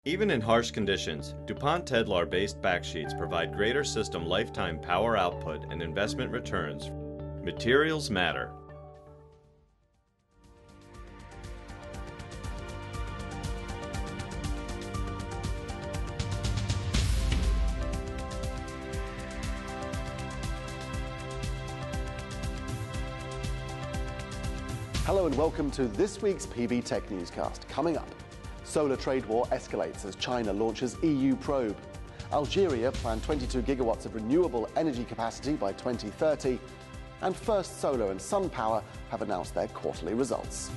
Even in harsh conditions, DuPont Tedlar-based backsheets provide greater system lifetime power output and investment returns. Materials matter. Hello and welcome to this week's PV Tech Newscast. Coming up, solar trade war escalates as China launches EU probe. Algeria planned 22 gigawatts of renewable energy capacity by 2030. And First Solar and SunPower have announced their quarterly results.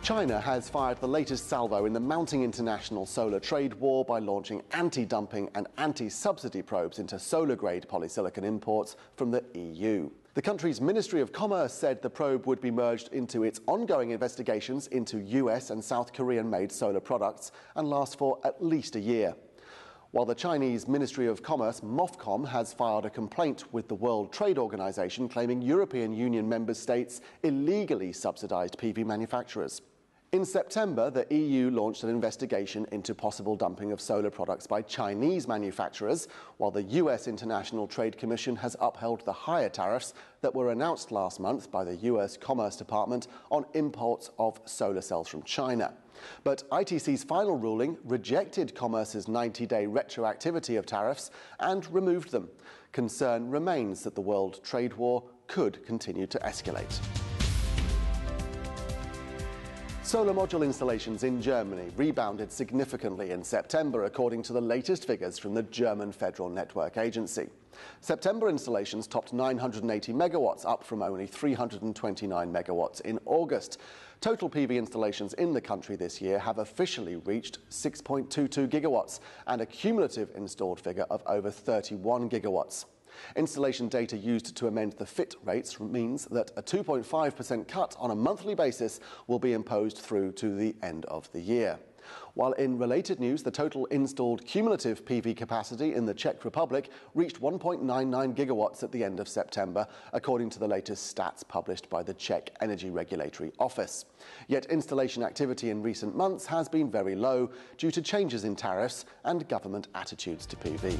China has fired the latest salvo in the mounting international solar trade war by launching anti-dumping and anti-subsidy probes into solar-grade polysilicon imports from the EU. The country's Ministry of Commerce said the probe would be merged into its ongoing investigations into US and South Korean-made solar products and last for at least a year. While the Chinese Ministry of Commerce, MOFCOM, has filed a complaint with the World Trade Organization claiming European Union member states illegally subsidized PV manufacturers. In September, the EU launched an investigation into possible dumping of solar products by Chinese manufacturers, while the US International Trade Commission has upheld the higher tariffs that were announced last month by the US Commerce Department on imports of solar cells from China. But ITC's final ruling rejected Commerce's 90-day retroactivity of tariffs and removed them. Concern remains that the world trade war could continue to escalate. Solar module installations in Germany rebounded significantly in September, according to the latest figures from the German Federal Network Agency. September installations topped 980 megawatts, up from only 329 megawatts in August. Total PV installations in the country this year have officially reached 6.22 gigawatts and a cumulative installed figure of over 31 gigawatts. Installation data used to amend the FIT rates means that a 2.5% cut on a monthly basis will be imposed through to the end of the year. While in related news, the total installed cumulative PV capacity in the Czech Republic reached 1.99 gigawatts at the end of September, according to the latest stats published by the Czech Energy Regulatory Office. Yet installation activity in recent months has been very low due to changes in tariffs and government attitudes to PV.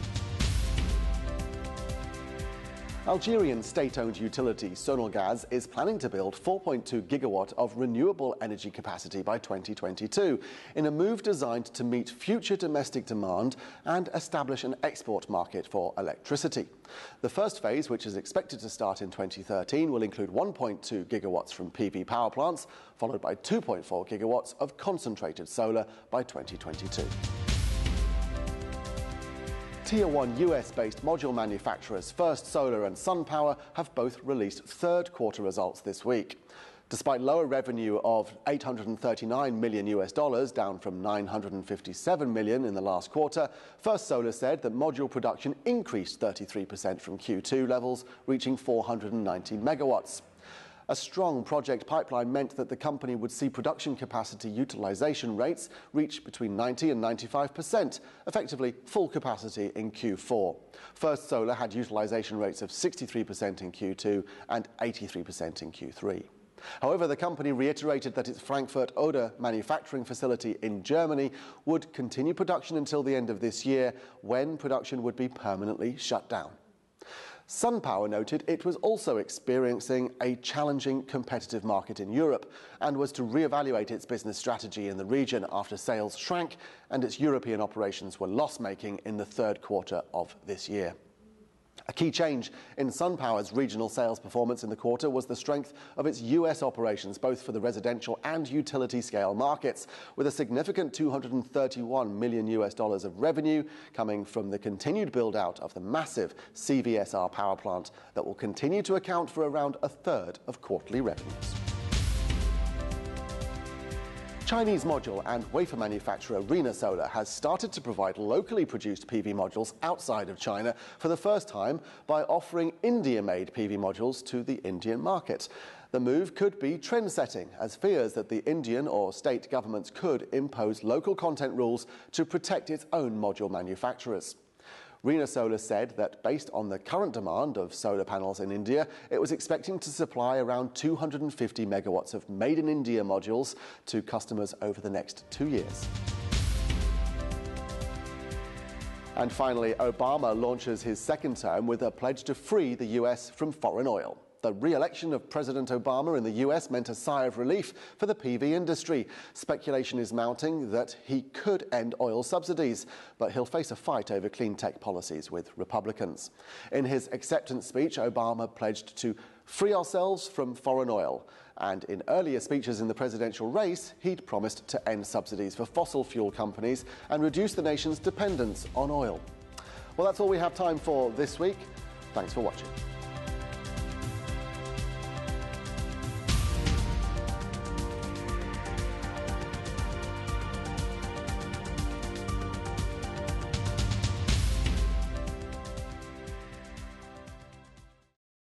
Algerian state-owned utility Sonelgaz is planning to build 4.2 gigawatt of renewable energy capacity by 2022 in a move designed to meet future domestic demand and establish an export market for electricity. The first phase, which is expected to start in 2013, will include 1.2 gigawatts from PV power plants, followed by 2.4 gigawatts of concentrated solar by 2022. Tier 1 US-based module manufacturers First Solar and SunPower have both released third quarter results this week. Despite lower revenue of $839 million US, down from $957 million in the last quarter, First Solar said that module production increased 33% from Q2 levels, reaching 490 megawatts. A strong project pipeline meant that the company would see production capacity utilization rates reach between 90 and 95%, effectively full capacity in Q4. First Solar had utilization rates of 63% in Q2 and 83% in Q3. However, the company reiterated that its Frankfurt Oder manufacturing facility in Germany would continue production until the end of this year, when production would be permanently shut down. SunPower noted it was also experiencing a challenging competitive market in Europe and was to reevaluate its business strategy in the region after sales shrank and its European operations were loss-making in the third quarter of this year. A key change in SunPower's regional sales performance in the quarter was the strength of its US operations, both for the residential and utility scale markets, with a significant $231 million US of revenue coming from the continued build-out of the massive CVSR power plant that will continue to account for around a third of quarterly revenues. Chinese module and wafer manufacturer ReneSola has started to provide locally produced PV modules outside of China for the first time by offering India-made PV modules to the Indian market. The move could be trend-setting, as fears that the Indian or state governments could impose local content rules to protect its own module manufacturers. ReneSola said that based on the current demand of solar panels in India, it was expecting to supply around 250 megawatts of made-in-India modules to customers over the next 2 years. And finally, Obama launches his second term with a pledge to free the US from foreign oil. The re-election of President Obama in the US meant a sigh of relief for the PV industry. Speculation is mounting that he could end oil subsidies, but he'll face a fight over clean tech policies with Republicans. In his acceptance speech, Obama pledged to free ourselves from foreign oil. And in earlier speeches in the presidential race, he'd promised to end subsidies for fossil fuel companies and reduce the nation's dependence on oil. Well, that's all we have time for this week. Thanks for watching.